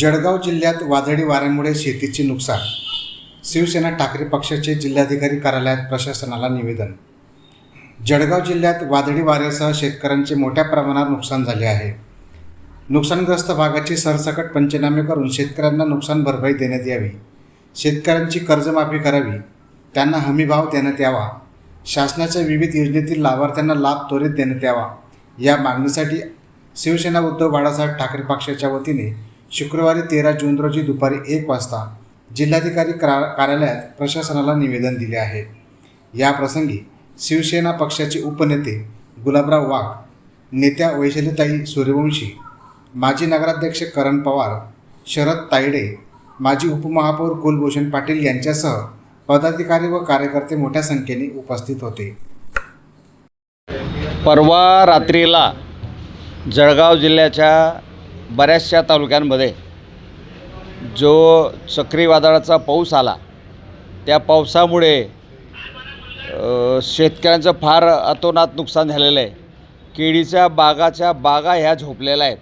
जळगाव जिल्ह्यात वादळी वाऱ्यामुळे शेतीचे नुकसान. शिवसेना ठाकरे पक्षाचे जिल्हाधिकारी कार्यालयात प्रशासनाला निवेदन. जळगाव जिल्ह्यात वादळी वाऱ्यासह शेतकऱ्यांचे मोठ्या प्रमाणात नुकसान झाले आहे. नुकसानग्रस्त भागाची सरसकट पंचनामे करून शेतकऱ्यांना नुकसान भरपाई देण्यात यावी. शेतकऱ्यांची कर्जमाफी करावी. त्यांना हमीभाव देण्यात यावा. शासनाच्या विविध योजनेतील लाभार्थ्यांना लाभ त्वरित देण्यात यावा. या मागणीसाठी शिवसेना उद्धव बाळासाहेब ठाकरे पक्षाच्या वतीने शुक्रवारी 13 जून रोजी दुपारी 1 वाजता जिल्हाधिकारी कार्यालयात प्रशासनाला निवेदन दिले आहे. या प्रसंगी शिवसेना पक्षाचे उपनेते गुलाबराव वाघ, नेत्या वैशालीताई सूर्यवंशी, माजी नगराध्यक्ष करण पवार, शरद तायडे, माजी उपमहापौर कुलभूषण पाटील यांच्यासह पदाधिकारी व कार्यकर्ते मोठ्या संख्येने उपस्थित होते. परवा रात्रीला जळगाव जिल्ह्याच्या बऱ्याचशा तालुक्यांमध्ये जो चक्रीवादळाचा पाऊस आला, त्या पावसामुळे शेतकऱ्यांचं फार अतोनात नुकसान झालेलं आहे. केळीच्या बागा ह्या झोपलेल्या आहेत.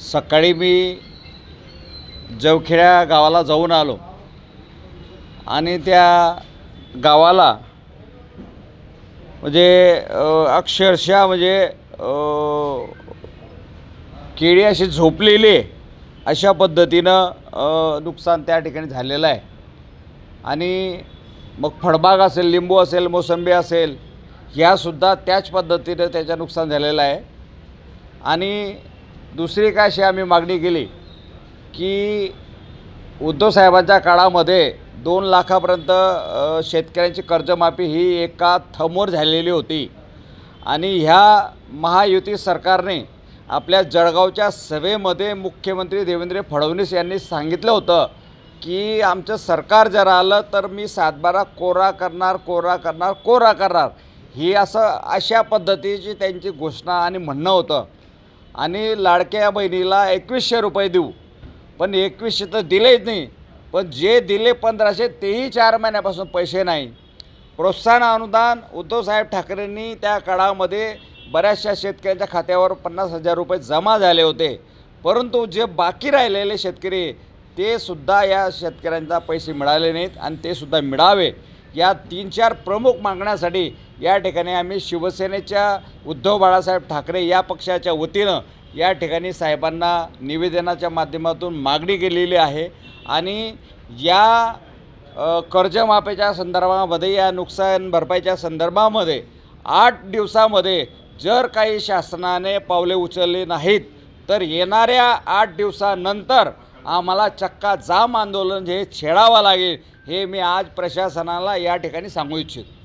सकाळी मी जवखेड्या गावाला जाऊन आलो आणि त्या गावाला म्हणजे अक्षरशः म्हणजे केळी अशी झोपलेली आहे अशा पद्धतीनं नुकसान त्या ठिकाणी झालेलं आहे. आणि मग फळबाग असेल, लिंबू असेल, मोसंबी असेल, ह्यासुद्धा त्याच पद्धतीनं त्याचं नुकसान झालेलं आहे. आणि दुसरी काय अशी आम्ही मागणी केली की उद्धव साहेबांच्या काळामध्ये 2 लाखापर्यंत शेतकऱ्यांची कर्जमाफी ही एका थंबवर झालेली होती. आणि ह्या महायुती सरकारने आपल्या जळगावच्या सभेमध्ये मुख्यमंत्री देवेंद्र फडणवीस यांनी सांगितलं होतं की आमचं सरकार जर आलं तर मी 7/12 कोरा करणार ही अशा पद्धतीची त्यांची घोषणा आणि म्हणणं होतं. आणि लाडक्या बहिणीला 2100 रुपये देऊ, पण 2100 तर दिलेच नाही. पण जे दिले 1500 तेही 4 महिन्यापासून पैसे नाही. प्रोत्साहन अनुदान उद्धवसाहेब ठाकरेंनी त्या काळामध्ये बऱ्याचशा शेतकऱ्यांच्या खात्यावर 50,000 रुपये जमा झाले होते. परंतु जे बाकी राहिलेले शेतकरी ते सुद्धा या शेतकऱ्यांना पैसे मिळाले नाहीत आणि ते सुद्धा मिळावे. या 3-4 प्रमुख मागण्यासाठी या ठिकाणी आम्ही शिवसेनेच्या उद्धव बाळासाहेब ठाकरे या पक्षाच्या वतीनं या ठिकाणी साहेबांना निवेदनाच्या माध्यमातून मागणी केलेली आहे. आणि या कर्जमाफीच्या संदर्भामध्ये, या नुकसान भरपाईच्या संदर्भामध्ये 8 दिवसामध्ये जर काही शासनाने पावले उचलली नाहीत तर येणाऱ्या 8 दिवसानंतर आम्हाला चक्का जाम आंदोलन हे छेडावं लागेल, हे मी आज प्रशासनाला या ठिकाणी सांगू इच्छितो.